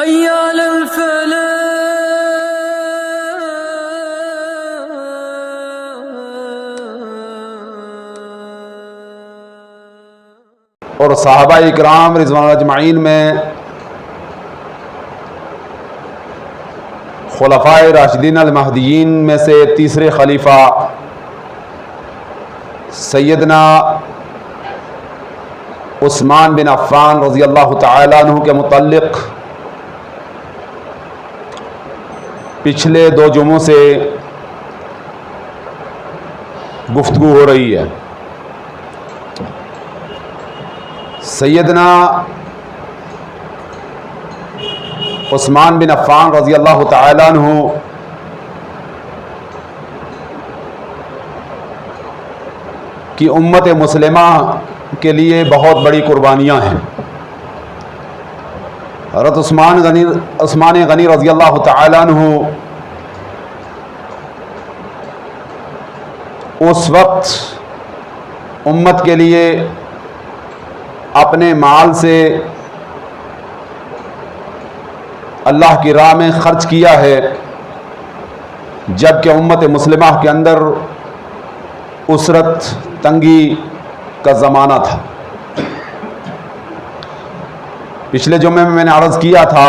और सहाबा इकराम रिज़वानुल्लाह अजमईन में खुलफ़ाए राशिदीन अल महदीयीन में से तीसरे खलीफा सैयदना उस्मान बिन अफ़्फ़ान रज़ियल्लाहु तआला अन्हु के मुतल्लिक़ पिछले 2 जुमों से गुफ्तगू हो रही है। सैयदना उस्मान बिन अफ़्फ़ान रज़ियल्लाहु तआला अन्हु की उम्मत मुस्लिमा के लिए बहुत बड़ी कुर्बानियाँ हैं। हज़रत उस्मान गनी रज़ियल्लाहु तआला अन्हु उस वक्त उम्मत के लिए अपने माल से अल्लाह की राह में ख़र्च किया है, जबकि उम्मत मुस्लिमा के अंदर उसरत तंगी का ज़माना था। पिछले जुम्मे में मैंने अर्ज़ किया था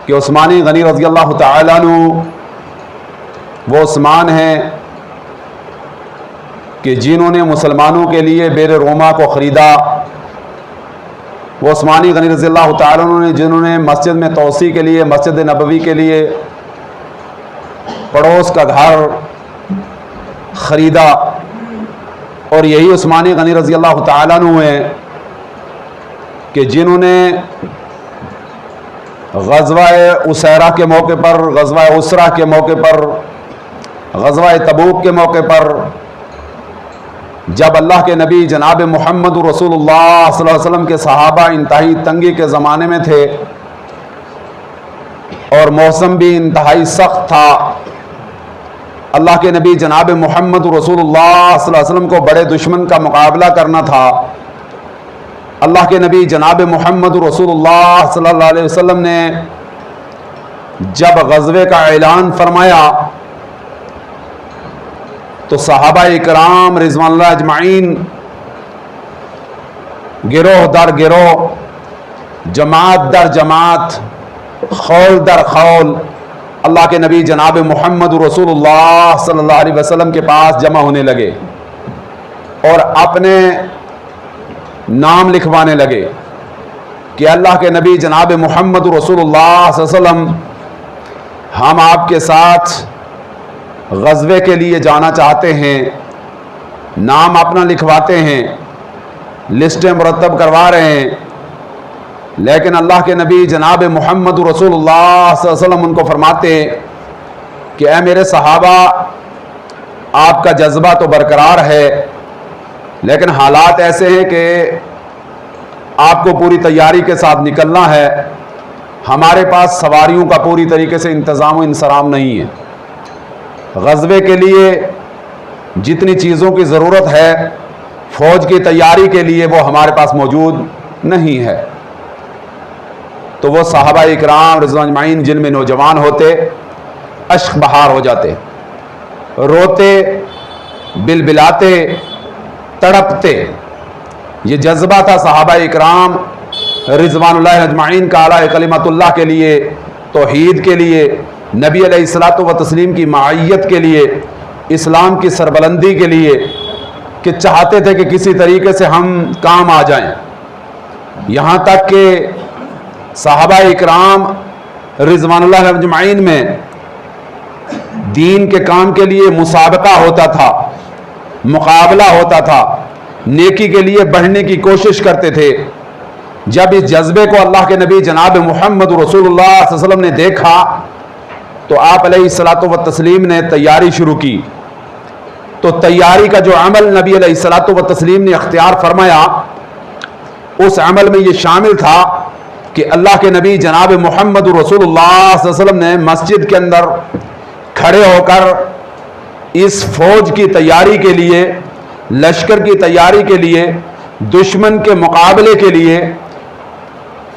कि उस्मान गनी रज़ियल्लाहु तआला अन्हु वो उस्मान हैं कि जिन्होंने मुसलमानों के लिए बेर रोमा को ख़रीदा। वो उस्मान गनी रज़ियल्लाहु तआला अन्हु जिन्होंने मस्जिद में तोसी के लिए, मस्जिद नबवी के लिए पड़ोस का घर ख़रीदा। और यही उस्मान गनी रज़ियल्लाहु तआला अन्हु हैं कि जिन्होंने ग़ज़वा-ए उसैरा के मौके पर, ग़ज़वा-ए उसरा के मौके पर, ग़ज़वा-ए तबूक के मौके पर जब अल्लाह के नबी जनाब मोहम्मद रसूलुल्लाह सल्लल्लाहु अलैहि वसल्लम के सहाबा इंतहाई तंगी के ज़माने में थे और मौसम भी इंतहाई सख्त था, अल्लाह के नबी जनाब मोहम्मद रसूलुल्लाह सल्लल्लाहु अलैहि वसल्लम को बड़े दुश्मन का मुकाबला करना था। अल्लाह के नबी जनाब मोहम्मद रसूलुल्लाह सल्लल्लाहु अलैहि वसल्लम ने जब ग़ज़वे का ऐलान फरमाया तो सहाबा इकराम रिज़वानुल्लाह अजमईन गिरोह दर गिरोह, जमात दर जमात, खौल दर खौल अल्लाह के नबी जनाब मोहम्मद रसूलुल्लाह सल्लल्लाहु अलैहि वसल्लम के पास जमा होने लगे और अपने नाम लिखवाने लगे कि अल्लाह के नबी जनाब मोहम्मद रसूलुल्लाह सल्लल्लाहु अलैहि वसल्लम हम आपके साथ ग़ज़वे के लिए जाना चाहते हैं। नाम अपना लिखवाते हैं, लिस्टें मुरतब करवा रहे हैं, लेकिन अल्लाह के नबी जनाब मोहम्मद रसूलुल्लाह सल्लल्लाहु अलैहि वसल्लम उनको फरमाते कि ऐ मेरे सहाबा, आपका जज्बा तो बरकरार है, लेकिन हालात ऐसे हैं कि आपको पूरी तैयारी के साथ निकलना है। हमारे पास सवारियों का पूरी तरीके से इंतज़ाम व इंसराम नहीं है। ग़ज़वे के लिए जितनी चीज़ों की ज़रूरत है फ़ौज की तैयारी के लिए वो हमारे पास मौजूद नहीं है। तो वो सहाबा इकराम रिज़वानुल्लाह अजमईन जिनमें नौजवान होते अश्क बहार हो जाते, रोते, बिलबिलाते, तड़पते। ये जज्बा था सहाबा इकराम रिज़वानुल्लाह अजमईन का आला कलिमतुल्लाह के लिए, तौहीद के लिए, नबी अलैहिस्सलातु व तस्लीम की माइयत के लिए, इस्लाम की सरबलंदी के लिए, कि चाहते थे कि किसी तरीके से हम काम आ जाएं। यहाँ तक कि सहाबा इकराम रिज़वानुल्लाह अजमईन में दीन के काम के लिए मुसाबका होता था, मुकाबला होता था, नेकी के लिए बढ़ने की कोशिश करते थे। जब इस जज्बे को अल्लाह के नबी जनाब मोहम्मद रसूलुल्लाह सल्लल्लाहु अलैहि वसल्लम ने देखा तो आप अलैहिस्सलातु व तस्लीम ने तैयारी शुरू की। तो तैयारी का जो अमल नबी अलैहिस्सलातु व तस्लीम ने अख्तियार फरमाया, उस अमल में ये शामिल था कि अल्लाह के नबी जनाब मोहम्मद रसूलुल्लाह सल्लल्लाहु अलैहि वसल्लम ने मस्जिद के अंदर खड़े होकर इस फौज की तैयारी के लिए, लश्कर की तैयारी के लिए, दुश्मन के मुकाबले के लिए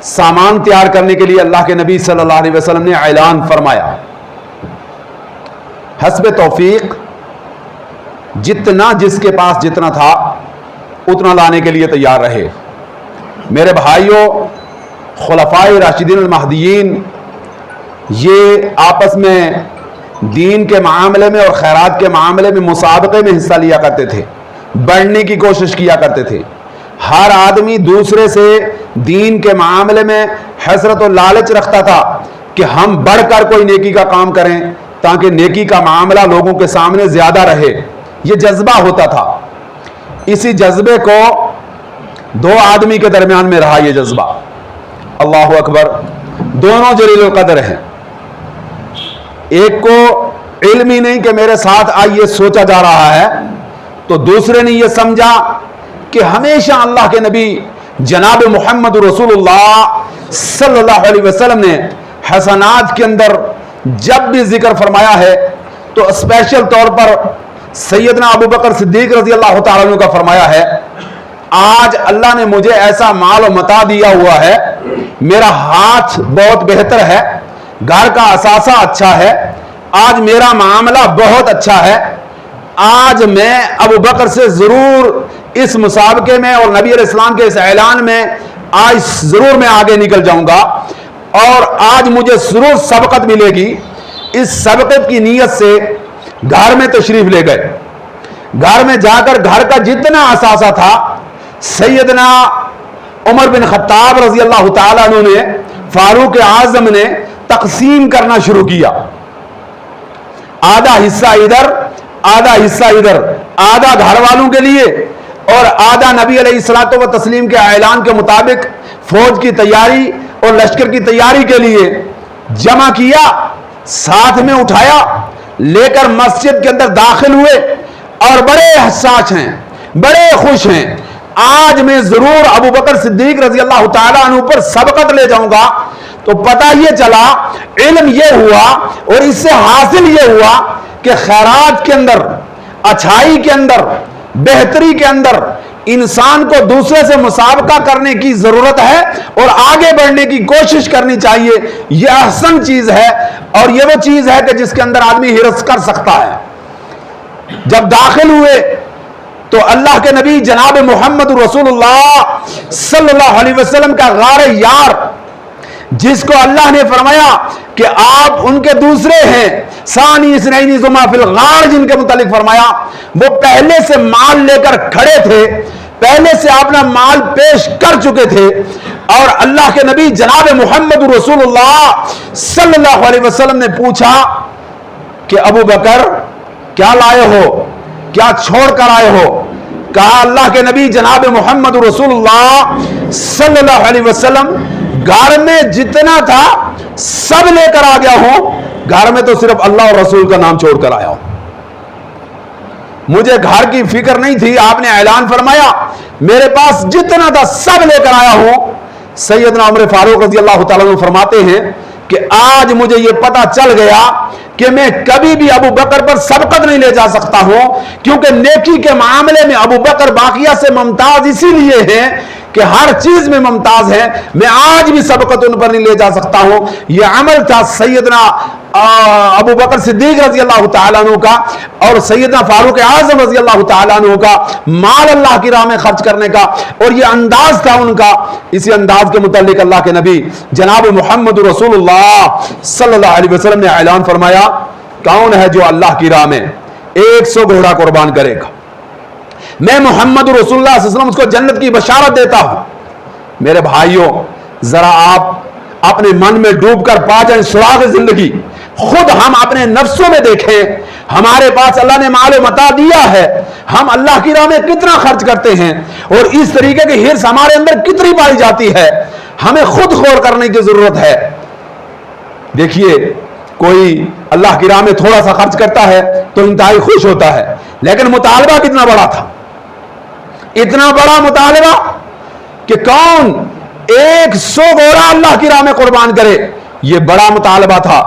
सामान तैयार करने के लिए अल्लाह के नबी सल्लल्लाहु अलैहि वसल्लम ने ऐलान फरमाया, हस्ब तौफीक जितना जिसके पास जितना था उतना लाने के लिए तैयार रहे। मेरे भाइयों, खुलफाए राशिदीन अल महदीयीन ये आपस में दीन के मामले में और खैरात के मामले में मुसाबके में हिस्सा लिया करते थे, बढ़ने की कोशिश किया करते थे। हर आदमी दूसरे से दीन के मामले में हसरत और लालच रखता था कि हम बढ़कर कोई नेकी का काम करें ताकि नेकी का मामला लोगों के सामने ज्यादा रहे। यह जज्बा होता था। इसी जज्बे को दो आदमी के दरमियान में रहा यह जज्बा। अल्लाह अकबर। दोनों जलील कदर हैं। एक को इल्म ही नहीं कि मेरे साथ आइए सोचा जा रहा है, तो दूसरे ने यह समझा कि हमेशा अल्लाह के नबी जनाब मोहम्मद रसूलुल्लाह सल्लल्लाहु अलैहि वसल्लम ने हसनात के अंदर जब भी जिक्र फरमाया है तो स्पेशल तौर पर सैयदना अबू बकर सिद्दीक रजी अल्लाह तआला अन्हु का फरमाया है, आज अल्लाह ने मुझे ऐसा माल और मता दिया हुआ है, मेरा हाथ बहुत बेहतर है, घर का असासा अच्छा है, आज मेरा मामला बहुत अच्छा है, आज मैं अबू बकर से जरूर इस मुसाबके में और नबी अलैहिस्सलाम के इस ऐलान में आज जरूर मैं आगे निकल जाऊंगा और आज मुझे जरूर सबकत मिलेगी। इस सबकत की नीयत से घर में तशरीफ ले गए। घर में जाकर घर का जितना असासा था सैयदना उमर बिन खत्ताब रजी अल्लाह तआला अन्हु ने, फारूक आजम ने तकसीम करना शुरू किया। आधा हिस्सा इधर, आधा हिस्सा इधर, आधा घर वालों के लिए और आधा नबी अलैहिस्सलातु व तस्लीम के ऐलान के मुताबिक फौज की तैयारी और लश्कर की तैयारी के लिए जमा किया, साथ में उठाया, लेकर मस्जिद के अंदर दाखिल हुए और बड़े हसास हैं, बड़े खुश हैं। आज मैं जरूर अबू बकर सिद्दीक रजी अल्लाह तआला अन्हु पर सबकत ले जाऊंगा। तो पता यह चला, इल्म यह हुआ और इससे हासिल यह हुआ कि खैरात के अंदर, अच्छाई के अंदर, बेहतरी के अंदर इंसान को दूसरे से मुसाबका करने की जरूरत है और आगे बढ़ने की कोशिश करनी चाहिए। यह अहसन चीज है और यह वो चीज है कि जिसके अंदर आदमी हिरस कर सकता है। जब दाखिल हुए तो अल्लाह के नबी जनाब मोहम्मद रसूलुल्लाह सल्लल्लाहु अलैहि वसल्लम का गार यार, जिसको अल्लाह ने फरमाया कि आप उनके दूसरे हैं, सानी इसनैनी जुमा फिल गार, जिनके मुतालिक फरमाया वो पहले से माल लेकर खड़े थे, पहले से अपना माल पेश कर चुके थे और अल्लाह के नबी जनाब मोहम्मद रसूलुल्लाह सल्लल्लाहु अलैहि वसल्लम ने पूछा कि अबू बकर क्या लाए हो, क्या छोड़ कर आए हो? कहा अल्लाह के नबी जनाब मोहम्मद रसूलुल्लाह सल्लल्लाहु अलैहि वसल्लम घर में जितना था सब लेकर आ गया हूं, घर में तो सिर्फ अल्लाह और रसूल का नाम छोड़कर आया हूं। मुझे घर की फिक्र नहीं थी, आपने ऐलान फरमाया मेरे पास जितना था सब लेकर आया हूं। सैयदना उमर फारूक रजी अल्लाह तआला अन्हु फरमाते हैं कि आज मुझे यह पता चल गया कि मैं कभी भी अबू बकर पर सबकत नहीं ले जा सकता हूं, क्योंकि नेकी के मामले में अबू बकर बाकिया से मुमताज इसीलिए है कि हर चीज में मुमताज है। मैं आज भी सबकत उन पर नहीं ले जा सकता हूं। यह अमल था सैयदना अबू बकर सिद्दीक रजी अल्लाह तआला अन्हु का और सैयदना फारूक आजम रजी अल्लाह तआला अन्हु का, माल अल्लाह की राह में खर्च करने का, और यह अंदाज था उनका। इसी अंदाज के मुतालिक अल्लाह के नबी जनाब मोहम्मद रसूलुल्लाह सल्लल्लाहु अलैहि वसल्लम ने ऐलान फरमाया, कौन है जो अल्लाह की राह में 100 घोड़ा कुर्बान करेगा, मैं मोहम्मद रसूलुल्लाह सल्लल्लाहु अलैहि वसल्लम उसको जन्नत की बशारत देता हूं। मेरे भाइयों, जरा आप अपने मन में डूबकर पा जाएं सुराग जिंदगी। खुद हम अपने नफ्सों में देखें, हमारे पास अल्लाह ने माल मता दिया है, हम अल्लाह की राह में कितना खर्च करते हैं और इस तरीके की हिर्स हमारे अंदर कितनी पाई जाती है। हमें खुद गौर करने की जरूरत है। देखिए, कोई अल्लाह की राह में थोड़ा सा खर्च करता है तो इंतहाई खुश होता है, लेकिन मुतालबा कितना बड़ा था, इतना बड़ा मुतालबा कि कौन 100 घोड़ा अल्लाह की राह में कुर्बान करे। यह बड़ा मुतालबा था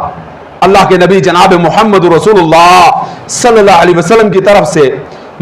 अल्लाह के नबी जनाब मोहम्मद रसूलुल्लाह सल्लल्लाहु अलैहि वसल्लम की तरफ से।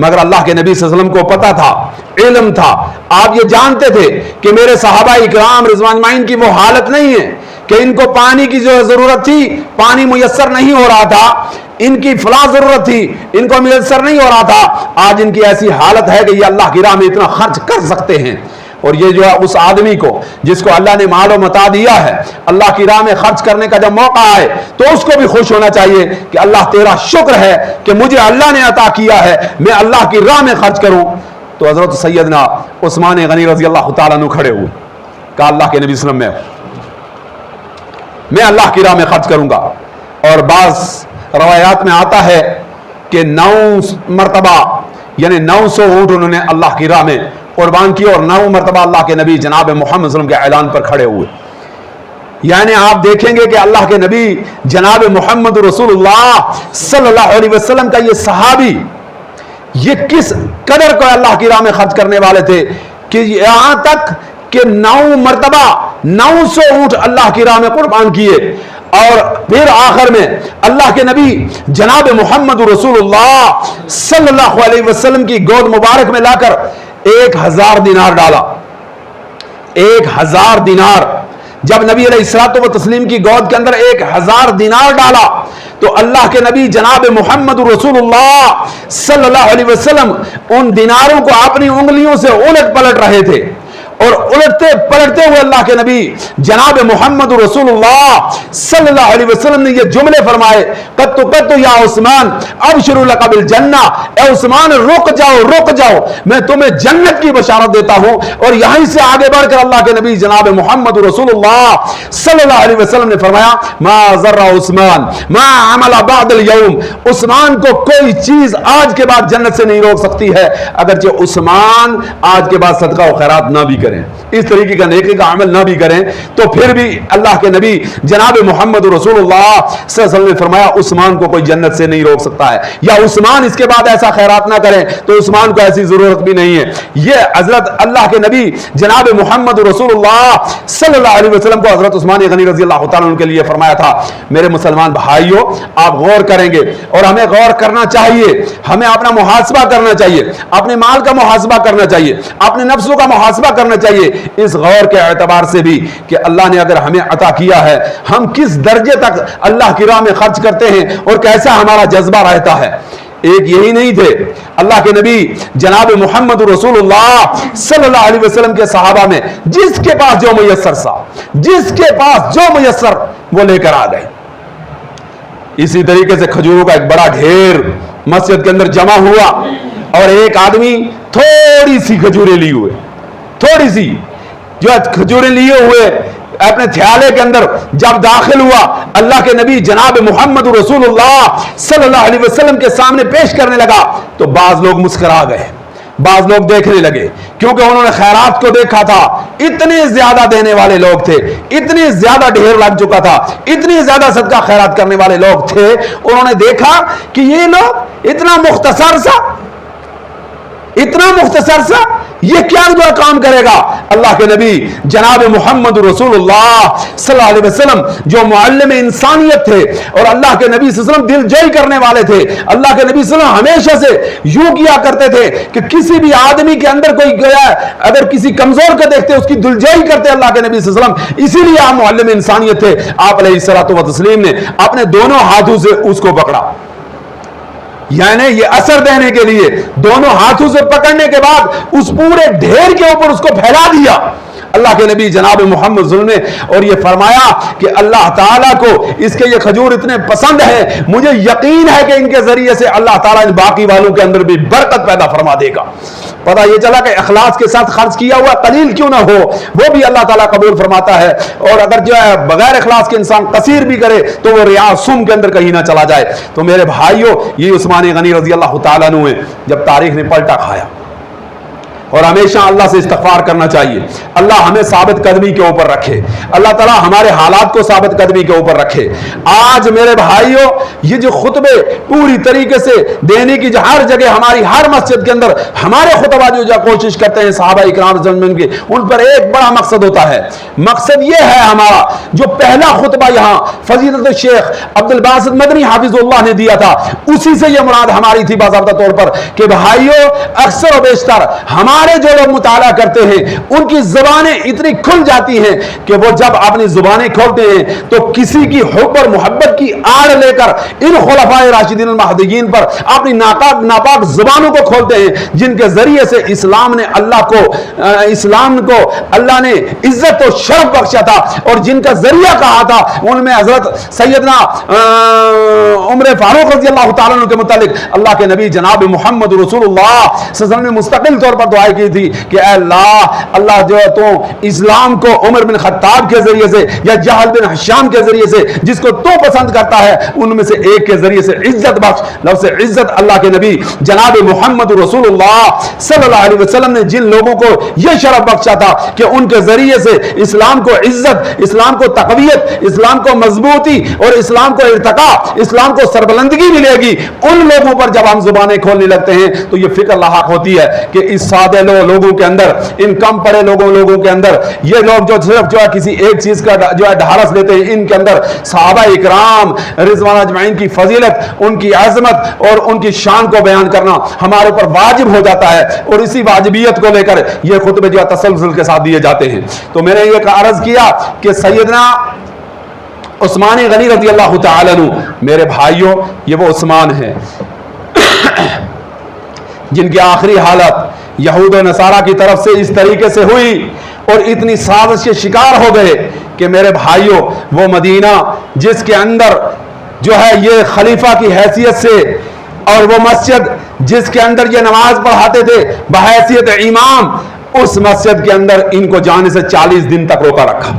मगर अल्लाह के नबी सल्लल्लाहु अलैहि वसल्लम को पता था, इल्म था, आप ये जानते थे कि मेरे सहाबा इकराम रिज़वान अजमाइन की वो हालत नहीं है कि इनको पानी की जो जरूरत थी पानी मुयस्सर नहीं हो रहा था, इनकी फला जरूरत थी इनको मुयस्सर नहीं हो रहा था। आज इनकी ऐसी हालत है कि ये अल्लाह की राह में इतना खर्च कर सकते हैं। और ये जो है उस आदमी को जिसको अल्लाह ने मालो मता दिया है, अल्लाह की राह में खर्च करने का जब मौका आए तो उसको भी खुश होना चाहिए कि अल्लाह तेरा शुक्र है कि मुझे अल्लाह ने अता किया है, मैं अल्लाह की राह में खर्च करूं। तो हजरत सैयदना उस्मान गनी रजी अल्लाह तआला अन्हु खड़े हुए, कहा अल्लाह के नबी सल्लल्लाहु अलैहि वसल्लम मैं अल्लाह की राह में खर्च करूंगा। और बाज रवायात में आता है कि 9 मरतबा यानी 900 ऊंट उन्होंने अल्लाह की राह में कुर्बान किए और 9 मरतबा अल्लाह के नबी जनाब मोहम्मद सल्लल्लाहु अलैहि वसल्लम के ऐलान पर खड़े हुए। यानी आप देखेंगे कि अल्लाह के नबी जनाब मोहम्मद रसूलुल्लाह सल्लल्लाहु अलैहि वसल्लम का ये सहाबी ये किस कदर को अल्लाह की राह में खर्च करने वाले थे कि यहां तक कि 9 मरतबा 900 ऊंट अल्लाह की राह में कुर्बान किए। और फिर आखिर में अल्लाह के नबी जनाब मोहम्मद रसूलुल्लाह सल्लल्लाहु अलैहि वसल्लम की गोद मुबारक में लाकर 1000 दिनार डाला। 1000 दिनार जब नबी अलैहिस्सलातु व तस्लीम की गोद के अंदर 1000 दिनार डाला तो अल्लाह के नबी जनाब मोहम्मद रसूलुल्लाह सल्लल्लाहु अलैहि वसल्लम उन दिनारों को अपनी उंगलियों से उलट पलट रहे थे। और उलटते पलटते हुए अल्लाह के नबी जनाब मोहम्मद रसूलुल्लाह सल्लल्लाहु अलैहि वसल्लम ने ये जुमले फरमाए, कत्तु या उस्मान अबशरु लका बिल जन्ना, ए उस्मान रुक जाओ मैं तुम्हें जन्नत की बशारत देता हूं। और यहीं से आगे बढ़कर अल्लाह के नबी जनाब मोहम्मद रसूलुल्लाह सल्लल्लाहु अलैहि वसल्लम ने फरमाया, मा ज़र्रा उस्मान मा अमला बअदल यौम, उस्मान को कोई चीज आज के बाद जन्नत से नहीं रोक सकती है अगर जो उस्मान आज के बाद सदका और खैरात ना भी करें, इस तरीके का नेकी का अमल ना भी करें। तो फिर भी अल्लाह के नबी जनाब मोहम्मद रसूलुल्लाह सल्लल्लाहु अलैहि वसल्लम ने फरमाया उस्मान को कोई जन्नत से नहीं रोक सकता है, या उस्मान इसके बाद ऐसा खैरात ना करें तो उस्मान को ऐसी जरूरत भी नहीं है। यह हजरत अल्लाह के नबी जनाब मोहम्मद रसूलुल्लाह सल्लल्लाहु अलैहि वसल्लम को हजरत उस्मान गनी रजी अल्लाह तआला अन्हु के लिए फरमाया था। मेरे मुसलमान भाइयों, आप गौर करेंगे और हमें गौर करना चाहिए, हमें अपना मुहासबा करना चाहिए, अपने माल का मुहासबा करना चाहिए, अपने नफ्सों का मुहासबा करना चाहिए इस गौर के एतबार से भी कि अल्लाह ने अगर हमें अता किया है, हम किस दर्जे तक अल्लाह की राह में खर्च करते हैं और कैसा हमारा जज्बा रहता है। एक यही नहीं थे, अल्लाह के नबी जनाब मोहम्मद रसूलुल्लाह सल्लल्लाहु अलैहि वसल्लम के सहाबा में जिसके पास जो मुयस्सर सा, जिसके पास जो मुयस्सर वो लेकर आ गए। इसी तरीके से खजूरों का एक बड़ा ढेर मस्जिद के अंदर जमा हुआ और एक आदमी थोड़ी सी खजूरें लिए हुए, थोड़ी सी जो खजूरें लिए हुए अपने थैले के अंदर जब दाखिल हुआ, अल्लाह के नबी जनाब मोहम्मद रसूलुल्लाह सल्लल्लाहु अलैहि वसल्लम के सामने पेश करने लगा तो बाज लोग मुस्कुरा गए, बाज लोग देखने लगे, क्योंकि उन्होंने खैरात को देखा था, इतने ज्यादा देने वाले लोग थे, इतने ज्यादा ढेर लग चुका था, इतनी ज्यादा सदका खैरात करने वाले लोग थे। उन्होंने देखा कि ये लोग इतना मुख्तसर सा ये क्या बुरा काम करेगा। अल्लाह के नबी जनाब मोहम्मद रसूलुल्लाह सल्लल्लाहु अलैहि वसल्लम जो मुअल्लिम इंसानियत थे और अल्लाह के नबी सल्लल्लाहु अलैहि वसल्लम दिलजोई करने वाले थे। अल्लाह के नबी सल्लल्लाहु अलैहि वसल्लम हमेशा से यूं किया करते थे कि किसी भी आदमी के अंदर कोई गया अगर किसी कमजोर को देखते उसकी दिलजोई करते अल्लाह के नबी सल्लल्लाहु अलैहि वसल्लम, इसीलिए आप मुअल्लिम इंसानियत थे। आप अलैहिस्सलातु व तस्लीम ने अपने दोनों हाथों से उसको पकड़ा, यानी ये असर देने के लिए दोनों हाथों से पकड़ने के बाद उस पूरे ढेर के ऊपर उसको फैला दिया अल्लाह के नबी जनाब मोहम्मद सल्लल्लाहु अलैहि वसल्लम ने। और ये फरमाया कि अल्लाह ताला को इसके ये खजूर इतने पसंद है, मुझे यकीन है कि इनके जरिए से अल्लाह ताला इन बाकी वालों के अंदर भी बरकत पैदा फरमा देगा। पता ये चला कि इखलास के साथ खर्च किया हुआ कलील क्यों ना हो वो भी अल्लाह ताला कबूल फरमाता है, और अगर जो है बगैर इखलास के इंसान कसीर भी करे तो वो रिया सुम के अंदर कहीं ना चला जाए। तो मेरे भाइयों, ये उस्मान गनी रजी अल्लाह तआला अन्हु है, जब तारीख ने पलटा खाया, और हमेशा अल्लाह से इस्तिग़फ़ार करना चाहिए। अल्लाह हमें साबित कदमी के ऊपर रखे, अल्लाह ताला हमारे हालात को साबित कदमी के ऊपर रखे। आज मेरे भाइयों, ये जो खुतबे पूरी तरीके से देने की हर जगह, हमारी हर मस्जिद के अंदर हमारे खुतबा जो कोशिश करते हैं सहाबा इकराम के, उन पर एक बड़ा मकसद होता है। मकसद ये है हमारा, जो पहला खुतबा यहाँ फजीलत शेख अब्दुल बासित मदनी हाफिजुल्लाह ने दिया था, उसी से यह मुराद हमारी थी बाज़ाब्ता तौर पर कि भाइयों, अक्सर और बेशतर हमारे जो लोग मुताला करते हैं उनकी जुबानें इतनी खुल जाती हैं कि वो जब अपनी जुबानें खोलते हैं तो किसी की हुब्ब और मोहब्बत की आड़ लेकर इन खुलफाए राशिदीन अल महदीयीन पर अपनी नापाक जुबानों को खोलते हैं, जिनके जरिए से इस्लाम को अल्लाह ने इज्जत और शर्फ बख्शा था, और जिनका जरिया कहा था उनमें हजरत सैयदना उमर फारूक रज़ी अल्लाह तआला अन्हु के मुतालिक अल्लाह के नबी जनाब मोहम्मद रसूलुल्लाह सल्लल्लाहु अलैहि वसल्लम ने मुस्तकिल तौर पर दुआ की थी कि अल्लाह जो है तो इस्लाम को उमर बिन खत्ताब के जरिए से या जहल बिन हिशाम के जरिए से, जिसको तो पसंद करता है उनमें से एक के जरिए से इज्जत बख्श। लफ्ज़ इज्जत अल्लाह के नबी जनाब मोहम्मद रसूलुल्लाह सल्लल्लाहु अलैहि वसल्लम ने जिन लोगों को यह शरफ बख्शा था कि उनके जरिए से इस्लाम को इज्जत, इस्लाम को तक़वियत, इस्लाम को मजबूती और इस्लाम को इर्तिका, इस्लाम को सरबलंदगी मिलेगी, उन लोगों पर जब हम जुबानें खोलने लगते हैं तो ये फिक्र लाहक होती है कि इस सादे लोगों के अंदर, इन कम पढ़े लोगों के अंदर, ये लोग जो सिर्फ जो है किसी एक चीज का जो है ढारस लेते हैं, इनके अंदर सहाबा इकराम रिज़वान अजमईन की फजीलत, उनकी अज़मत और उनकी शान को बयान करना हमारे ऊपर वाजिब हो जाता है, और इसी वाजिबियत को लेकर ये खुतबे जो है तसलसल के साथ दिए जाते हैं। तो मैंने ये अर्ज किया कि सैयदना उस्मान गनी रज़ी अल्लाह तआला अन्हु, मेरे भाइयों, ये वो उस्मान है जिनकी आखिरी हालत यहूद और नसारा की तरफ से इस तरीके से हुई और इतनी साजिश के शिकार हो गए कि मेरे भाइयों, वो मदीना जिसके अंदर जो है ये खलीफा की हैसियत से, और वो मस्जिद जिसके अंदर ये नमाज पढ़ाते थे बहैसियत इमाम, उस मस्जिद के अंदर इनको जाने से 40 दिन तक रोका रखा।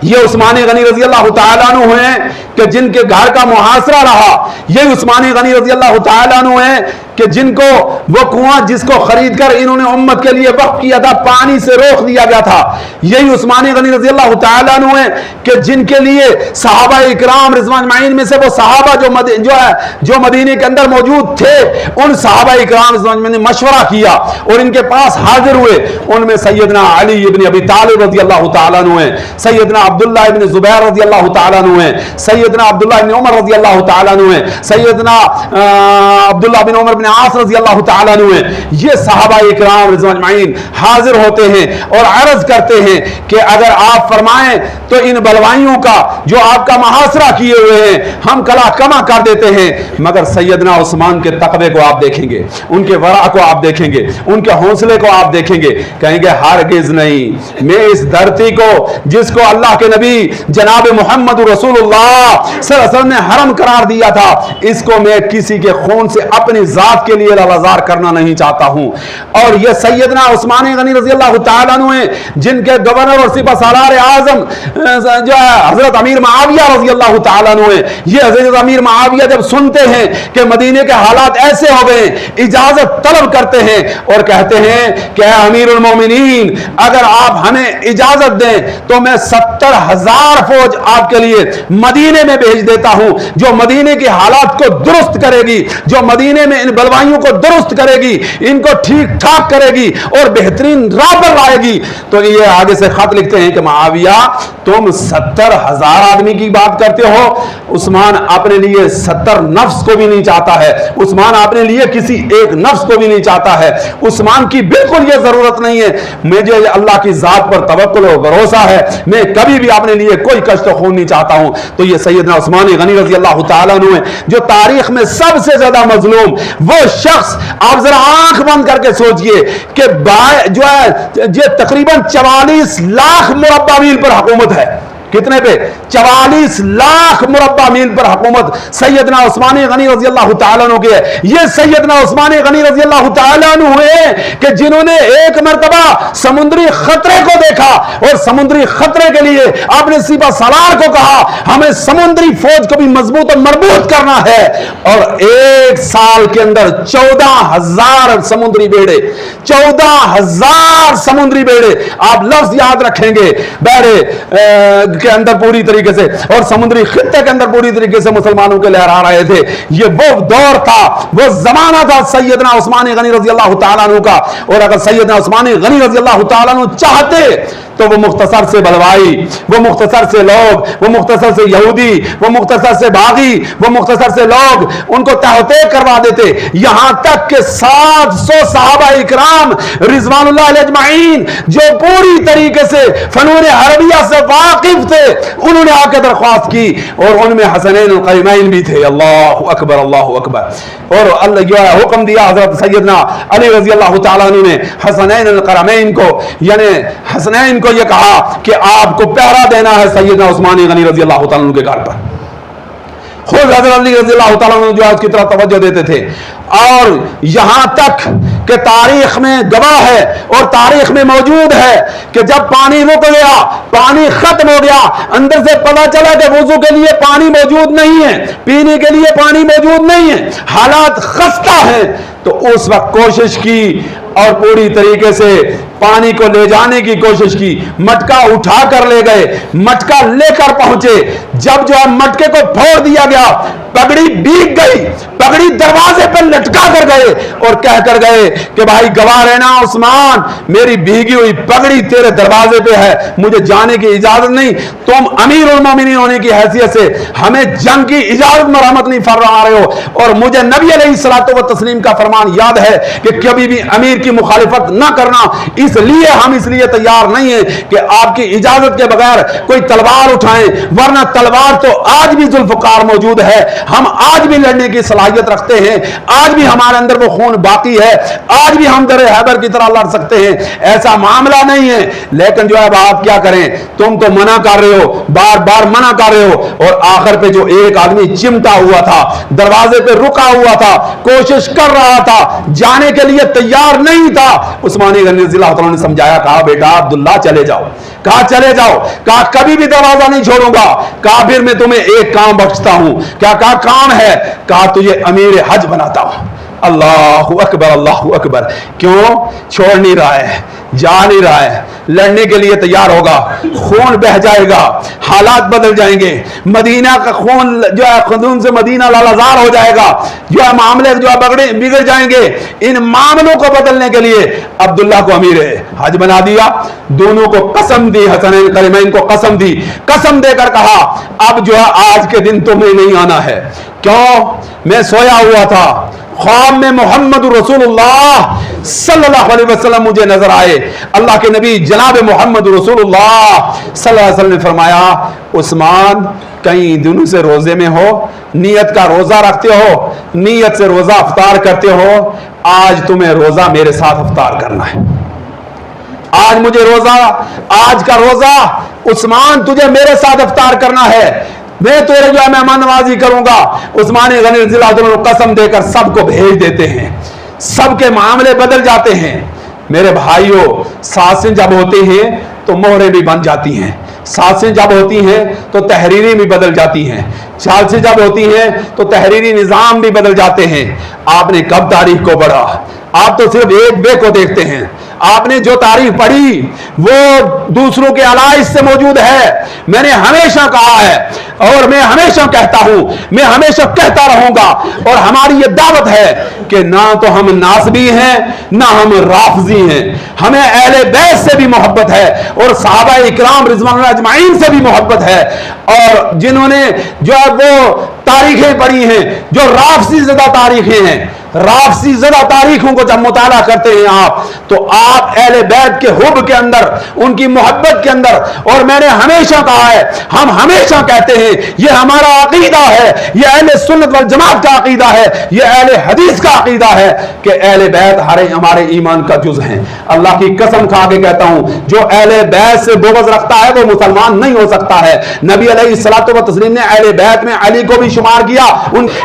ये उस्मान गनी रज़ी अल्लाह तआला अन्हु हैं कि जिनके घर का मुहासरा रहा। ये उस्मान गनी रज़ी अल्लाह तआला अन्हु हैं कि जिनको वो कुआं जिसको खरीद कर इन्होंने उम्मत के लिए वक्फ किया था, पानी से रोक दिया गया था। यही उस्मान गनी रज़ी अल्लाह तआला अन्हु हैं कि जिनके लिए सहाबा इकराम रिज़वान अजमईन में से वो सहाबा जो मदीने के अंदर मौजूद थे, उन सहाबा इकराम रिज़वान अजमईन ने मशवरा किया और इनके पास हाजिर हुए। उनमें सैयदना अली इब्न अबी तालिब रज़ी अल्लाह तआला अन्हु हैं, सैयदना अब्दुल्लाह इब्न ज़ुबैर रज़ी अल्लाह तआला अन्हु हैं, सैयदना अब्दुल्लाह इब्न उमर रज़ी अल्लाह तआला अन्हु हैं, सैयदना अब्दुल्लाह बिन उमर बिन आस रज़ी अल्लाह तआला अन्हु हैं। ये सहाबा इकराम रिज़वान अजमईन हाजिर होते हैं और अर्ज करते हैं कि अगर आप फरमाएं तो इन बलवाइयों का जो आपका मुहासरा किए हुए हैं हम कला कमा कर देते हैं। मगर सैयदना उस्मान के तक़वे को आप देखेंगे, उनके वरा को आप देखेंगे, उनके हौसले को आप देखेंगे, कहेंगे हरगिज़ नहीं, मैं इस धरती को जिसको अल्लाह के नबी जनाब मोहम्मद रसूलुल्लाह सल्लल्लाहु अलैहि वसल्लम ने हरम करार दिया था, इसको मैं किसी के खून से अपनी जात के लिए लाजार करना नहीं चाहता हूं। और ये सैयदना उस्मान गनी रज़ी अल्लाह तआला अन्हु हैं जिनके गवर्नर और सिपह सालार आजम जो है हजरत अमीर मुआविया रज़ी अल्लाह तआला अन्हु हैं। ये हजरत अमीर मुआविया जब सुनते हैं कि मदीने के हालात ऐसे हो गए, इजाजत तलब करते हैं और कहते हैं कि अमीरुल मोमिनीन, अगर आप हमें इजाजत दें तो मैं 70,000 फौज आपके लिए मदीने में भेज देता हूं, जो मदीने के हालात को दुरुस्त करेगी, जो मदीने में इन बलवाइयों को दुरुस्त करेगी, इनको ठीक ठाक करेगी और बेहतरीन राह पर लाएगी। तो ये आगे से खत लिखते हैं कि मुआविया, तुम 70,000 आदमी की बात करते हो, उस्मान अपने लिए 70 नफ्स को भी नहीं चाहता है, उस्मान अपने लिए किसी एक नफ्स को भी नहीं चाहता है, उस्मान की बिल्कुल ये जरूरत नहीं है, मुझे अल्लाह की जात पर तवक्कुल और भरोसा है, मैं कभी भी अपने लिए कोई कष्ट खून नहीं चाहता हूं। तो ये सैयदना उस्मान गनी रज़ी अल्लाह तआला अन्हु हैं जो तारीख में सबसे ज्यादा मजलूम वो शख्स। आप जरा आंख बंद करके सोचिए कि जो है ये तकरीबन 44 लाख मुरब्बा मील पर हुकूमत है, कितने पे? 44 लाख मुरब्बा मील पर हुकूमत सैयदना उस्मान गनी रजी अल्लाह तआला अन्हु की है। ये सैयदना उस्मान गनी रजी अल्लाह तआला अन्हु हुए कि जिन्होंने एक मर्तबा समुद्री खतरे को देखा और समुद्री खतरे के लिए आपने सिपा सलार को कहा हमें समुद्री फौज को भी मजबूत और मरबूत करना है, और एक साल के अंदर 14,000 समुद्री बेड़े, 14,000 समुद्री बेड़े, आप लफ्ज याद रखेंगे, बेड़े के अंदर पूरी तरीके से और समुद्री खित्ते के अंदर पूरी तरीके से मुसलमानों के लहरा रहे थे। ये वो दौर था, वो जमाना था सैयदना उस्मान गनी रजी अल्लाह तआला अन्हु का। और अगर सैयदना उस्मान गनी रजी अल्लाह तआला अन्हु चाहते तो वो मुख्तसर से बलवाई, वो मुख्तसर से लोग, वो मुख्तसर से यहूदी, वो मुख्तसर से बागी, वो मुख्तसर से लोग उनको तहते करवा देते। यहां तक कि 700 सहाबा इकराम रिजवानुल्लाह अलैहि अजमाइन जो पूरी तरीके से फनून अरबिया से वाकिफ थे, उन्होंने आके दरख्वास्त की और उनमें हसनैन करीमैन भी थे। अल्लाहु अकबर, अल्लाहु अकबर। और अल्लाह हुक्म दिया हजरत सैयदना अली रजी अल्लाह तआला अन्हु ने हसनैन करीमैन को, यानी हसनैन को यह कहा कि आपको पहरा देना है सैयदना उस्मान गनी रजी अल्लाह तआला अन्हु के घर पर। खुद हजरत अली रजी अल्लाह तआला अन्हु जो आज की तरह तवज्जो देते थे। और यहां तक कि तारीख में गवाह है और तारीख में मौजूद है कि जब पानी रुक गया, पानी खत्म हो गया, अंदर से पता चला कि वुजू के लिए पानी मौजूद नहीं है, पीने के लिए पानी मौजूद नहीं है, हालात खस्ता है, तो उस वक्त कोशिश की और पूरी तरीके से पानी को ले जाने की कोशिश की। मटका उठा कर ले गए, मटका लेकर पहुंचे, जब जो है मटके को फोड़ दिया गया, पगड़ी भीग गई, पगड़ी दरवाजे पर लटका कर गए और कह कर गए कि भाई गवाह रहना उस्मान, मेरी भीगी हुई पगड़ी तेरे दरवाजे पे है, मुझे जाने की इजाजत नहीं, तुम अमीर उल मोमिनीन होने की हैसियत से हमें जंग की इजाजत मरहमत नहीं फरमा रहे हो। और मुझे नबी अलैहिस्सलातु व तस्लीम का फरमान याद है कि कभी भी अमीर की मुखालिफत ना करना, इसलिए हम इसलिए तैयार नहीं है कि आपकी इजाजत के बगैर कोई तलवार उठाएं, वरना तलवार तो आज भी जुल्फकार मौजूद है, हम आज भी लड़ने की सलाहियत रखते हैं, आज भी हमारे अंदर वो खून बाकी है, आज भी हम दर हैबर की तरह लड़ सकते हैं, ऐसा मामला नहीं है। लेकिन जो है आप क्या करें, तुम तो मना कर रहे हो, बार बार मना कर रहे हो। और आखिर पे जो एक आदमी चिमटा हुआ था, दरवाजे पे रुका हुआ था, कोशिश कर रहा था, जाने के लिए तैयार नहीं था, उस्मान गनी रज़ी अल्लाह तआला ने समझाया, कहा बेटा अब्दुल्ला चले जाओ, कहा चले जाओ, कहा कभी भी दरवाजा नहीं छोड़ूंगा, कहा फिर मैं तुम्हें एक काम बख्शता हूं। क्या कहा काम है? कहा तुझे अमीर हज बनाता हूं। अल्लाहु अकबर, अल्लाहु अकबर। क्यों छोड़ नहीं रहा है, जा नहीं रहा है, लड़ने के लिए तैयार होगा, खून बह जाएगा, हालात बदल जाएंगे, मदीना का खून जो है खून से मदीना लालाजार हो जाएगा, जो है मामले जो है बिगड़ जाएंगे। इन मामलों को बदलने के लिए अब्दुल्ला को अमीर हज बना दिया। दोनों को कसम दी, हसनैन करीमैन को कसम दी, कसम देकर कहा अब जो है आज के दिन तुम्हें नहीं आना है। क्यों? मैं सोया हुआ था, ख्वाब में मोहम्मद रसूलुल्लाह सल्लल्लाहु अलैहि वसल्लम मुझे नजर आए। अल्लाह के नबी जनाब मोहम्मद रसूलुल्लाह सल्लल्लाहु अलैहि वसल्लम ने फरमाया, उस्मान कई दिनों से रोजे में हो, नियत का रोजा रखते हो, नियत से रोजा अफ्तार करते हो, आज तुम्हें रोजा मेरे साथ अफ्तार करना है। आज मुझे रोजा, आज का रोजा उस्मान तुझे मेरे साथ अफ्तार करना है, मैं तेरे जो है मेहमान नवाजी करूंगा। उस्मान गनी रज़ी अल्लाह तआला कसम देकर सबको भेज देते हैं, सबके मामले बदल जाते हैं। मेरे भाइयों, सांसें जब होती हैं तो मोहरें भी बन जाती हैं, सांसें जब होती हैं तो तहरीरें भी बदल जाती हैं, सांसें जब होती हैं तो तहरीरी निज़ाम भी बदल जाते हैं। आपने कब तारीख को पढ़ा? आप तो सिर्फ एक बे को देखते हैं। आपने जो तारीख पढ़ी वो दूसरों के अलाइज से मौजूद है। मैंने हमेशा कहा है और मैं हमेशा कहता हूं, मैं हमेशा कहता रहूंगा, और हमारी ये दावत है कि ना तो हम नासबी हैं ना हम राफजी हैं, हमें अहले बैत से भी मोहब्बत है और सहाबा इकराम रिज़वानुल्लाह अजमाइन से भी मोहब्बत है। और जिन्होंने जो है वो तारीखें पढ़ी हैं जो राफजी ज़दा तारीखें हैं, राफसी ज़दा तारीखों को जब मुताला करते हैं आप, तो आप अहले बैत के हुब के अंदर, उनकी मोहब्बत के अंदर, और मैंने हमेशा कहा है, हम हमेशा कहते हैं, यह हमारा अकीदा है, यह अहले सुन्नत वल जमात का अकीदा है, यह अहले हदीस का अकीदा है कि अहले बैत हमारे ईमान का जुज़ हैं। अल्लाह की कसम खा के कहता हूं, जो अहले बैत से बुग़्ज़ रखता है वो मुसलमान नहीं हो सकता है। नबी अलैहिस्सलातु व तस्लीम ने अहले बैत में अली को भी शुमार किया,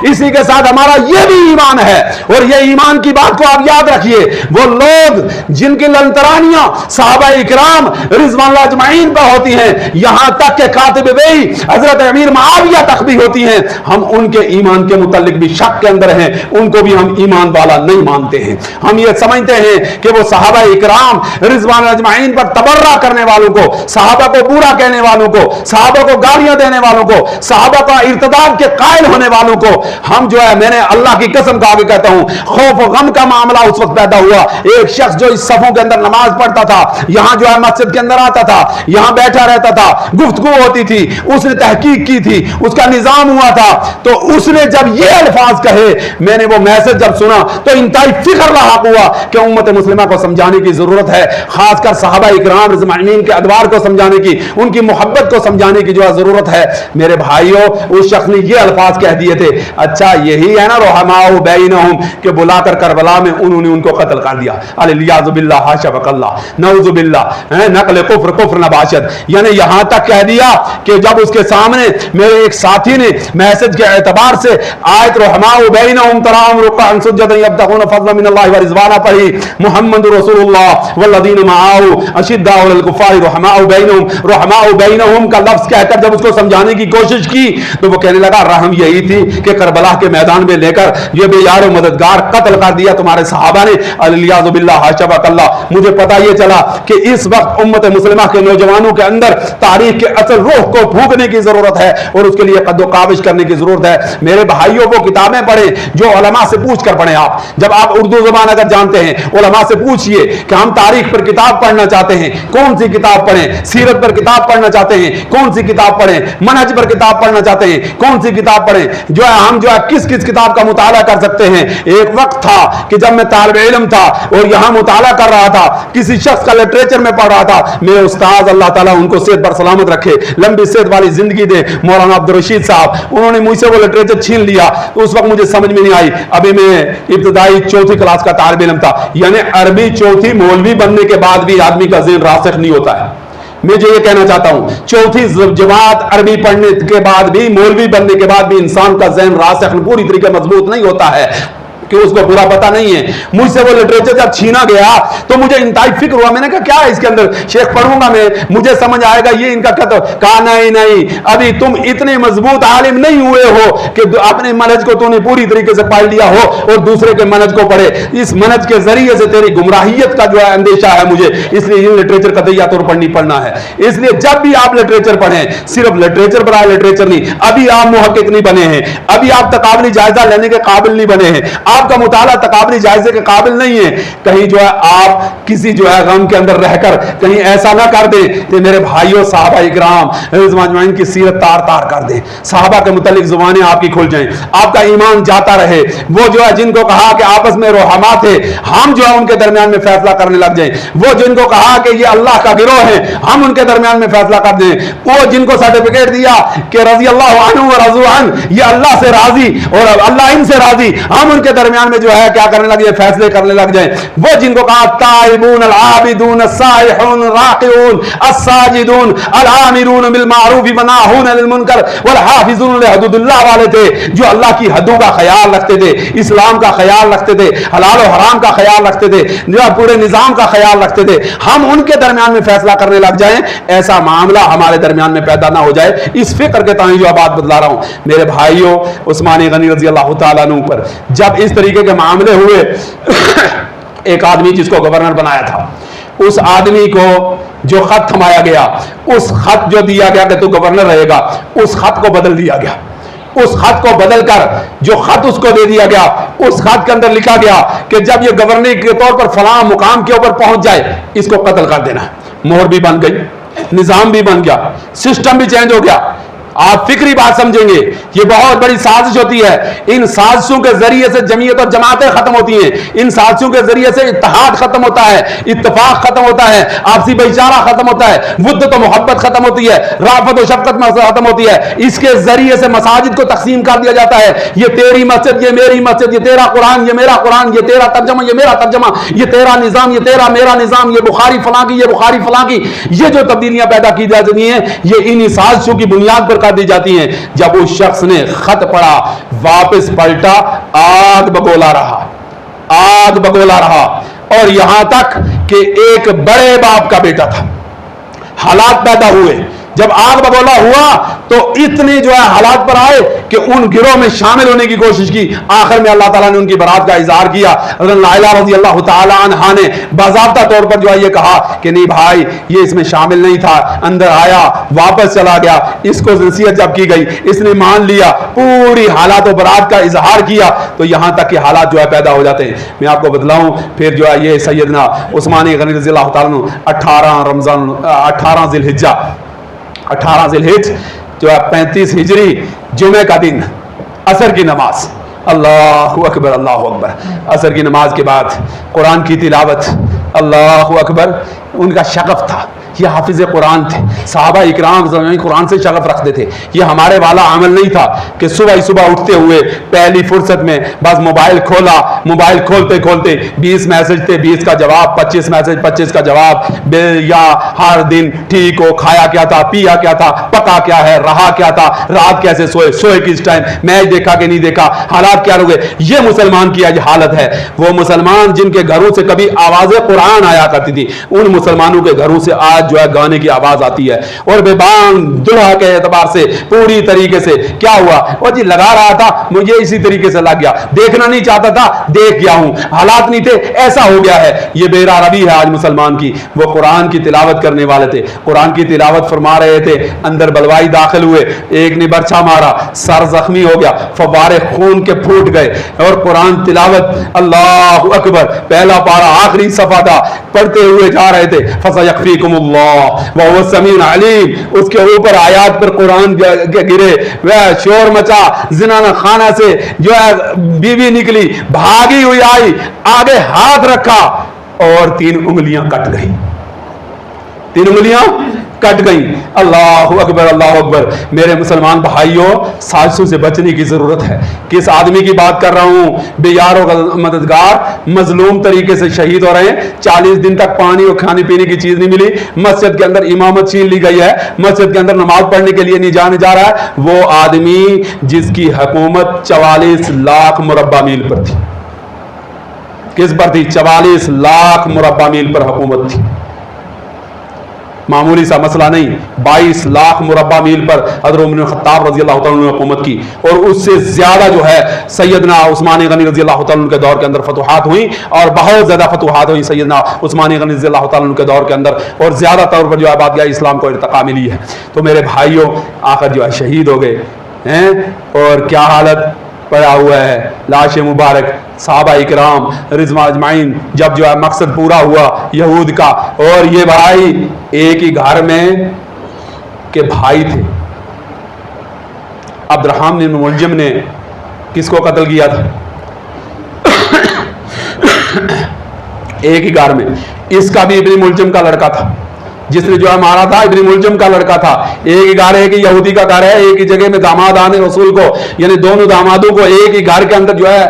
इसी के साथ हमारा यह भी ईमान है। और ये ईमान की बात को आप याद रखिए, वो लोग जिनकी लंतरानियां सहाबा इकराम रिज़वानुल्लाह अजमईन पर होती हैं, यहां तक के कातिब वही हजरत अमीर मुआविया तक भी होती हैं, हम उनके ईमान के मुतालिक भी शक के अंदर हैं, उनको भी हम ईमान वाला नहीं मानते हैं। हम ये समझते हैं कि वो सहाबा इकराम रिज़वानुल्लाह अजमईन पर तबर्रा करने वालों को, सहाबा को बुरा कहने वालों को, सहाबा को गालियां देने वालों को, सहाबा का इर्तिदाद के कायल होने वालों को हम जो है, मैंने अल्लाह की कसम खा के कहता हूं, खौफ गम का मामला उस वक्त पैदा हुआ। एक शख्स जो इस सफों के अंदर नमाज पढ़ता था, यहां जो है मस्जिद के अंदर आता था, यहां बैठा रहता था, गुफ्तगू होती थी, उसने तहकीक की थी, उसका निजाम हुआ था, तो उसने जब ये अल्फाज कहे, मैंने वो मैसेज जब सुना तो इंतहाई फिक्र लाहक हुआ कि उम्मत मुस्लिमा को समझाने की जरूरत है, खासकर सहाबा इकराम रिज़वानुल्लाह के अदवार को समझाने की, उनकी मोहब्बत को समझाने की जो है जरूरत है। मेरे भाइयों, उस शख्स ने ये अल्फाज कह दिए थे, अच्छा यही है ना रुहमाउ बैनहुम, कि बुलाकर करबला में उन्होंने उनको कत्ल कर दिया। अलियाज़ु बिल्लाह हाशा वकल्लाह नऊज़ु बिल्लाह, नक़ल कुफ्र कुफ्र नबाशत, यानी यहां तक कह दिया कि जब उसके सामने मेरे एक साथी ने मैसेज के एतबार से आयत रुहमाउ बैनहुम तराहुम रुक्अन सुज्जदन यब्तगून फज़लन मिनल्लाहि व रिज़वाना पढ़ी, मुहम्मदुर रसूलुल्लाह वल्लज़ीना मअहू अशिद्दाउ अलल कुफ़ारि रुहमाउ बैनहुम का लफ्ज कहकर जब उसको समझाने की कोशिश की, तो वो कहने लगा रहम यही थी कि करबला के मैदान में लेकर ये बेयार मददगार कत्ल कर दिया तुम्हारे सहाबा ने। अलियाज़ु बिल्लाह हाशा वकल्लाह। मुझे पता ये चला कि इस वक्त उम्मत मुस्लिमा के नौजवानों के अंदर तारीख के असल रूह को फूंकने की जरूरत है और उसके लिए कद्दो काबिज करने की जरूरत है। मेरे भाइयों, वो किताबें पढ़ें जो उलमा से पूछ कर पढ़ें। आप जब आप उर्दू जुबान अगर जानते हैं, उलमा से पूछिए कि हम तारीख पर किताब पढ़ना चाहते हैं, कौन सी किताब पढ़ें, सीरत पर किताब पढ़ना चाहते हैं, कौन सी किताब पढ़ें, मनहज पर किताब पढ़ना चाहते हैं, कौन सी किताब पढ़ें, जो है हम जो है किस किस किताब का मुताला कर सकते हैं। एक वक्त था कि जब मैं तालिब इल्म था और यहां मुताला कर रहा था, किसी शख्स का लिटरेचर में पढ़ रहा था, मेरे उस्ताद अल्लाह ताला उनको सेहत पर सलामत रखे, लंबी सेहत वाली जिंदगी दे, मौलाना अब्दुल रशीद साहब, उन्होंने मुझसे वो लिटरेचर छीन लिया। तो उस वक्त मुझे समझ में नहीं आई, अभी मैं इब्तिदाई चौथी क्लास का तालिब इल्म था, यानी अरबी चौथी मौलवी बनने के बाद भी आदमी का ज़हन रासिख नहीं होता है। मैं जो ये कहना चाहता हूं, चौथी जमात अरबी पढ़ने के बाद भी, मौलवी बनने के बाद भी इंसान का ज़हन रासिख पूरी तरीके मजबूत नहीं होता है, कि उसको पूरा पता नहीं है। मुझसे वो लिटरेचर जब छीना गया तो मुझे इंतहाई फिक्र हुआ। मैंने कहा क्या है इसके अंदर, शेख पढ़ूंगा मैं, मुझे समझ आएगा ये इनका क्या। तो कहा नहीं नहीं, अभी तुम इतने मजबूत आलिम नहीं हुए हो कि अपने मनहज को तूने पूरी तरीके से पढ़ लिया हो और दूसरे के मनहज को पढ़े। इस मनहज के जरिए से तेरी गुमराहियत का जो है अंदेशा है मुझे, इसलिए ये लिटरेचर कतईया तौर पर नहीं पढ़ना है। इसलिए जब भी आप लिटरेचर पढ़ें, सिर्फ लिटरेचर पढ़ा, लिटरेचर नहीं, अभी आप मुहक्किक नहीं बने हैं, अभी आप तकाबली जायजा लेने के काबिल नहीं बने हैं, आपका मुताला तकाबली जायजे के काबिल नहीं है। कहीं जो है आप किसी जो है गम के अंदर रहकर कहीं ऐसा ना कर दें कि मेरे भाइयों, सहाबा इकराम रिज़वानुल्लाह की सीरत तार तार कर दें, सहाबा के मुतालिक जुबानें आपकी खुल जाएं, आपका ईमान जाता रहे। वो जो है जिनको कहा कि आपस में रोहमा थे, हम जो है उनके दरमियान में फैसला करने लग जाएं। वो जिनको कहा कि ये अल्लाह का गिरोह है, हम उनके दरमियान में फैसला कर दें। वो जिनको सर्टिफिकेट दिया कि रज़ी अल्लाह अन्हु व रज़ू अन्हु, ये अल्लाह से राजी और अल्लाह इनसे राजी, हम उनके दरमियान में जो है क्या करने लग जाए, फैसले करने लग जाए। वो जिनको कहा ताइबून अल आबिदून अस्साइहून राकिऊन अस्साजिदून अल आमिरून बिल मारूफ व नाहून अनिल मुनकर वल हाफिजून लिहुदुल्लाह वाले थे, जो अल्लाह की हदों का ख्याल रखते थे, इस्लाम का ख्याल रखते थे, हलाल और हराम का ख्याल रखते थे, जो पूरे निजाम का ख्याल रखते थे, हम उनके दरमियान में फैसला करने लग जाएं, ऐसा मामला हमारे दरमियान में पैदा ना हो जाए। इस फिक्र के ताई जो बात बतला रहा हूं मेरे भाइयों, उस्मान गनी रजी अल्लाह तआला अन्हु पर जब इस तरीके के मामले हुए एक आदमी जिसको गवर्नर बनाया था, उस आदमी को जो खत थमाया गया, उस खत जो दिया गया कि तू गवर्नर रहेगा, उस खत को बदल दिया गया। उस खत को बदलकर जो खत उसको दे दिया गया, उस खत के अंदर लिखा गया कि जब ये गवर्नर के तौर पर फलां मुकाम के ऊपर पहुंच जाए, इसको कत्ल कर देना। मोहर भी बन गई, निजाम भी बन गया, सिस्टम भी चेंज हो गया। आप फिक्री बात समझेंगे, ये बहुत बड़ी साजिश होती है। इन साजिशों के जरिए से जमीयत और जमातें खत्म होती हैं, इन साजिशों के जरिए से इत्तेहाद खत्म होता है, इत्तेफाक खत्म होता है, आपसी भाईचारा खत्म होता है, वुद्दत और मोहब्बत खत्म होती है, राफत और शफकत खत्म होती है। इसके जरिए से मसाजिद को तकसीम कर दिया जाता है, ये तेरी मस्जिद, ये मेरी मस्जिद, ये तेरा कुरान, ये मेरा कुरान, ये तेरा तर्जमा, ये मेरा तर्जमा, ये तेरा निजाम, ये तेरा मेरा निजाम, ये बुखारी फलां की, ये बुखारी फलां की। ये जो तब्दीलियां पैदा की जाती हैं, ये इन साजिशों की बुनियाद पर कर दी जाती हैं। जब उस शख्स ने खत पढ़ा, वापस पलटा, आग बगोला रहा, आग बगोला रहा। और यहां तक कि एक बड़े बाप का बेटा था, हालात पैदा हुए, जब आग बगोला हुआ तो इतने जो है हालात पर आए कि उन गिरोह में शामिल होने की कोशिश की। आखिर में अल्लाह ताला ने उनकी बरात का इजहार किया। हज़रत लाइला रज़ी अल्लाह ताला अन्हा ने बाज़ाब्ता तौर पर जो है ये कहा कि नहीं भाई, ये इसमें शामिल नहीं था। अंदर आया, वापस चला गया। इसको नसीहत जब की गई, इसने मान लिया, पूरी हालात और बरात का इजहार किया, तो यहां तक कि हालात जो है पैदा हो जाते हैं। मैं आपको बतलाऊं, फिर जो है ये सैयदना उस्मान गनी रज़ी अल्लाह ताला अन्हु 18 ज़िलहिज्जा 18 ज़िलहिज्जा जो है 35 हिजरी जुमे का दिन, असर की नमाज, अल्लाहु अकबर अल्लाहु अकबर, असर की नमाज के बाद कुरान की तिलावत, अल्लाहु अकबर। उनका शगफ था, ये हाफिज कुरान थे, सहाबा इकराम कुरान से शगफ रखते थे। ये हमारे वाला अमल नहीं था कि सुबह ही सुबह उठते हुए पहली फुर्सत में बस मोबाइल खोला, मोबाइल खोलते खोलते 20 मैसेज थे, 20 का जवाब, 25 मैसेज, 25 का जवाब, या हर दिन ठीक हो, खाया क्या था, पिया क्या था, पका क्या है, रहा क्या था, रात कैसे सोए, सोए किस टाइम, मैच देखा कि नहीं देखा, हालात क्या हो गए। ये मुसलमान की आज हालत है। वो मुसलमान जिनके घरों से कभी आवाज़ें कुरान आया करती थी, उन मुसलमानों के घरों से आज जो है गाने की आवाज आती है। और बेबांग दुल्हा के एतबार से पूरी तरीके से क्या हुआ, और जी लगा रहा था, मुझे इसी तरीके से लग गया, देखना नहीं चाहता था, देख गया हूं, हालात नहीं थे, ऐसा हो गया है। ये बेरा रवि है आज मुसलमान की। वो कुरान की तिलावत करने वाले थे, कुरान की तिलावत फरमा रहे थे, अंदर बलवाई दाखिल हुए, एक ने बर्छा मारा, सर जख्मी हो गया, फवारे खून के फूट गए। और कुरान तिलावत, अल्लाहु अकबर, पहला पारा आखिरी सफा था, पढ़ते हुए जा रहे थे, फसयकफीकुमुल्लाह वह हुवा समीउन अलीम। उसके ऊपर आयात पर कुरान गिरे, वह शोर मचा, जिना खाना से जो है बीवी निकली, भागी हुई आई, आगे हाथ रखा और 3 उंगलियां कट गई, 3 उंगलियां कट गई। अल्लाहु अकबर अल्लाहु अकबर। मेरे मुसलमान भाइयों, साजिशों से बचने की जरूरत है। किस आदमी की बात कर रहा हूं, बेयार और मददगार मजलूम तरीके से शहीद हो रहे हैं। 40 दिन तक पानी और खाने पीने की चीज नहीं मिली, मस्जिद के अंदर इमामत छीन ली गई है, मस्जिद के अंदर नमाज पढ़ने के लिए नहीं जाने जा रहा है। वो आदमी जिसकी हुकूमत 44 लाख मुरब्बा मील पर थी। किस पर थी? 44 लाख मुरब्बा मील पर हुकूमत थी। मामूली सा मसला नहीं, 22 लाख मुरब्बा मील पर हज़रत उमर खत्ताब रज़ी अल्लाह तआला ने हुकूमत की। और उससे ज्यादा जो है सैयदना उस्मान गनी रज़ी अल्लाह तआला के दौर के अंदर फतुहात हुई, और बहुत ज्यादा फतुहात हुई सैयदना उस्मान गनी रज़ी अल्लाह तआला के दौर के अंदर, और ज्यादा तौर पर जो है बात गया इस्लाम को इर्तिका मिली है। तो मेरे भाइयों, आखिर जो है शहीद हो गए हैं, और क्या हालत पड़ा हुआ है, लाश मुबारक, साहबा इकराम रिज़वान अजमाइन, जब जो है मकसद पूरा हुआ यहूद का। और ये भाई एक ही घर में के भाई थे। अब्दुर्रहमान बिन मुलजिम ने किसको कत्ल किया था? एक ही घर में, इसका भी इब्न मुलजिम का लड़का था, जिसने जो है मारा था इब्न मुलजिम का लड़का था। एक ही घर है, एक ही यहूदी का घर है, एक ही जगह में दामाद आने रसूल को, यानी दोनों दामादों को एक ही घर के अंदर जो है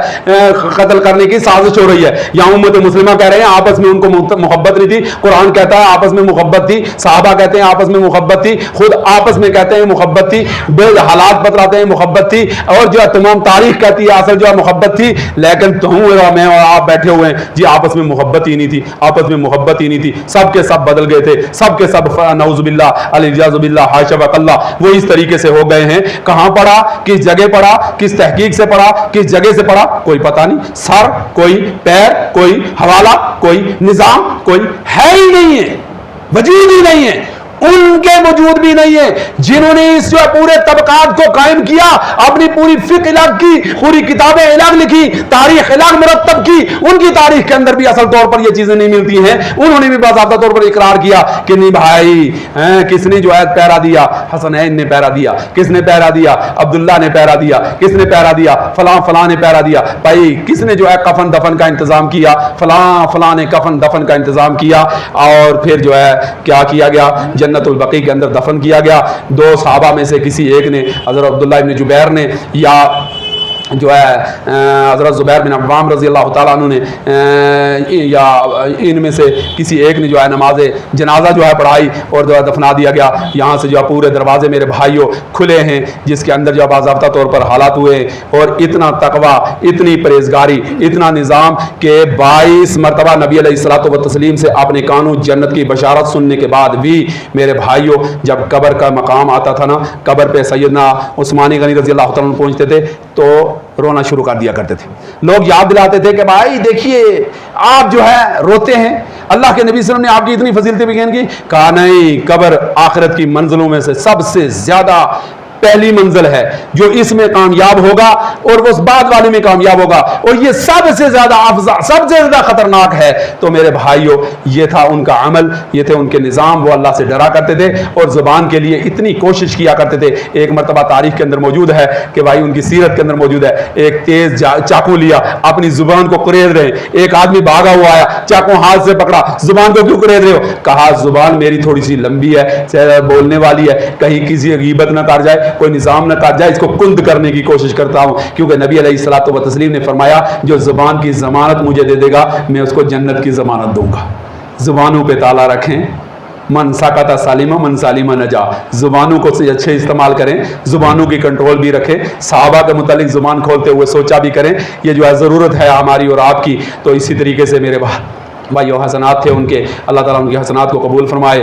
कत्ल करने की साजिश हो रही है। यहाँ उम्मत मुस्लिमा कह रहे हैं आपस में उनको मोहब्बत नहीं थी, कुरान कहता है आपस में मोहब्बत थी, साहबा कहते हैं आपस में मोहब्बत थी, खुद आपस में कहते हैं मोहब्बत थी, बेद हालात बतलाते हैं मोहब्बत थी, और जो है तमाम तारीख कहती है असल जो है मोहब्बत थी। लेकिन तुम मैं और आप बैठे हुए हैं जी, आपस में मोहब्बत ही नहीं थी, आपस में मोहब्बत ही नहीं थी, सबके सब बदल गए थे, सबके सब नऊजुबिल्लाह अलियाजुबिल्लाह हाशा वकल्लाह वो इस तरीके से हो गए हैं। कहां पढ़ा, किस जगह पढ़ा, किस तहकीक से पढ़ा, किस जगह से पढ़ा, कोई पता नहीं। सर कोई, पैर कोई, हवाला कोई, निजाम कोई है ही नहीं है, वजूद ही नहीं है। उनके मौजूद भी नहीं है, जिन्होंने इस जो पूरे तबकात को कायम किया, अपनी पूरी फिक्र अलग की, पूरी किताबें अलग लिखी, तारीख अलग मुरतब की, उनकी तारीख के अंदर भी असल तौर पर ये चीजें नहीं मिलती हैं। उन्होंने भी बाकायदा तौर पर इकरार किया कि नहीं भाई, किसने जो है पहरा दिया, हसनैन ने पहरा दिया, किसने पहरा दिया, अब्दुल्ला ने पहरा दिया, किसने पहरा दिया, फलां फलां ने पहरा दिया, भाई किसने जो है कफन दफन का इंतजाम किया, फलां फलां ने कफन दफन का इंतजाम किया, और फिर जो है क्या किया गया, जन्नतुल बकी के अंदर दफन किया गया। दो सहाबा में से किसी एक ने, हज़रत अब्दुल्लाह इब्न जुबैर ने या जो है हज़रत ज़ुबैर बिन अव्वाम रज़ी अल्लाह ताला अन्हु ने, या इनमें से किसी एक ने जो है नमाज जनाजा जो है पढ़ाई और जो है दफना दिया गया। यहाँ से जो है पूरे दरवाजे मेरे भाइयों खुले हैं, जिसके अंदर जो बाज़ाब्ता तौर पर हालात हुए, और इतना तकवा, इतनी परहेज़गारी, इतना निज़ाम के 22 मरतबा नबी अलैहिस्सलातु व तस्लीम से अपने कानों जन्नत की बशारत सुनने के बाद भी मेरे भाइयों, जब कब्र का मकाम आता था ना, कब्र पे सैयदना उस्मानी गनी रज़ी अल्लाह ताला पहुँचते थे तो रोना शुरू कर दिया करते थे। लोग याद दिलाते थे कि भाई देखिए आप जो है रोते हैं, अल्लाह के नबी सल्लल्लाहु अलैहि वसल्लम ने आपकी इतनी फजीलतें बयान की। कहा नहीं, कब्र आखिरत की मंजिलों में से सबसे ज्यादा पहली मंजिल है, जो इसमें कामयाब होगा और वो उस बाद वाले में कामयाब होगा, और ये सबसे ज्यादा अफजा, सबसे ज्यादा खतरनाक है। तो मेरे भाइयों, ये था उनका अमल, ये थे उनके निज़ाम। वो अल्लाह से डरा करते थे और जुबान के लिए इतनी कोशिश किया करते थे। एक मरतबा तारीख के अंदर मौजूद है कि भाई उनकी सीरत के अंदर मौजूद है, एक तेज चाकू लिया, अपनी जुबान को कुरेद रहे, एक आदमी भागा हुआ आया, चाकू हाथ से पकड़ा, जुबान को क्यों कुरेद रहे हो? कहा जुबान मेरी थोड़ी सी लंबी है, बोलने वाली है, कहीं किसी गीबत ना कर जाए, कोई निजाम न कर जाए, इसको कुंद करने की कोशिश करता हूं, क्योंकि नबी अलैहिस्सलातु व तस्लीम ने फरमाया जो जुबान की जमानत मुझे दे देगा, मैं उसको जन्नत की जमानत दूंगा। जुबानों पे ताला रखें, मन साकता सालिमा मन सालिमा नजा, जुबानों को अच्छे इस्तेमाल करें, जुबानों की कंट्रोल भी रखें, सहाबा के मुतालिक जुबान खोलते हुए सोचा भी करें। ये जो है ज़रूरत है हमारी और आपकी। तो इसी तरीके से मेरे भाइयों हसनात थे उनके, अल्लाह ताला उनकी हसनात को कबूल फरमाए।